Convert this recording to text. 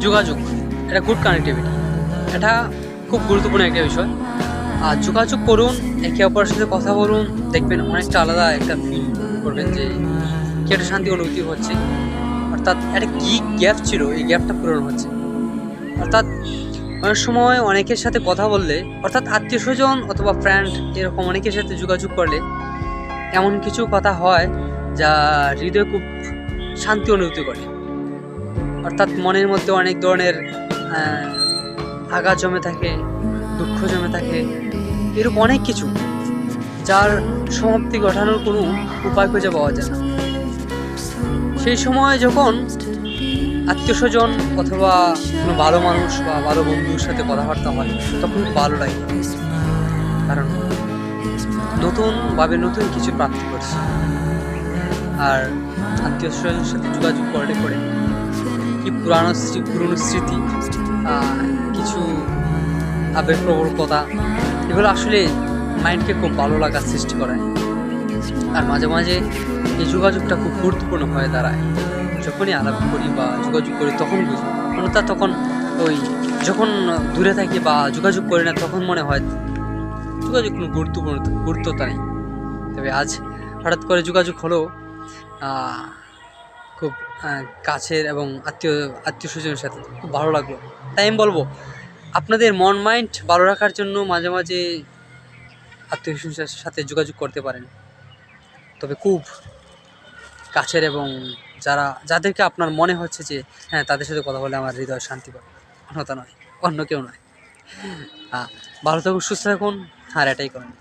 যোগাযোগ, এটা good connectivity, এটা খুব গুরুত্বপূর্ণ একটা বিষয়। আর যোগাযোগ করুন, একে অপরের সাথে কথা বলুন, দেখবেন অনেকটা আলাদা একটা ফিল করবেন যে কি একটা শান্তি অনুভূতি হচ্ছে। অর্থাৎ একটা কি গ্যাপ ছিল, এই গ্যাপটা পূরণ হচ্ছে। অর্থাৎ অনেক সময় অনেকের সাথে কথা বললে, অর্থাৎ আত্মীয় স্বজন অথবা ফ্রেন্ড এরকম অনেকের সাথে যোগাযোগ করলে এমন কিছু কথা হয় যা হৃদয়ে খুব শান্তি অনুভূতি করে। অর্থাৎ মনের মধ্যে অনেক ধরনের আঘাত জমে থাকে, দুঃখ জমে থাকে, এরকম অনেক কিছু যার সমাপ্তি ঘটানোর কোনো উপায় খুঁজে পাওয়া যায় না। সেই সময় যখন আত্মীয় স্বজন অথবা কোনো ভালো মানুষ বা ভালো বন্ধুর সাথে কথাবার্তা হয়, তখন ভালো লাগে, কারণ নতুনভাবে নতুন কিছু প্রাপ্তি করছি। আর আত্মীয় স্বজনের সাথে যোগাযোগ করলে করে কি পুরনো স্মৃতি, কিছু আবেগপ্রবণ কথা, এগুলো আসলে মাইন্ডকে খুব ভালো লাগার সৃষ্টি করায়। আর মাঝে মাঝে এই যোগাযোগটা খুব গুরুত্বপূর্ণ হয়ে দাঁড়ায়। যখনই আলাপ করি বা যোগাযোগ করি তখন বুঝি, অন্যথা তখন ওই যখন দূরে থাকি বা যোগাযোগ করি না তখন মনে হয় যোগাযোগ কোনো গুরুত্বতা নেই। তবে আজ হঠাৎ করে যোগাযোগ হলো খুব কাছের এবং আত্মীয় স্বজনের সাথে, খুব ভালো লাগলো। তাই আমি বলবো আপনাদের মন মাইন্ড ভালো রাখার জন্য মাঝে মাঝে আত্মীয় স্বজনের সাথে যোগাযোগ করতে পারেন, তবে খুব কাছের এবং যাদেরকে আপনার মনে হচ্ছে যে হ্যাঁ তাদের সাথে কথা বলে আমার হৃদয় শান্তি পাবে, অন্যতা নয়, অন্য কেউ নয়। ভালো থাকুন, সুস্থ থাকুন, আর এটাই করেন।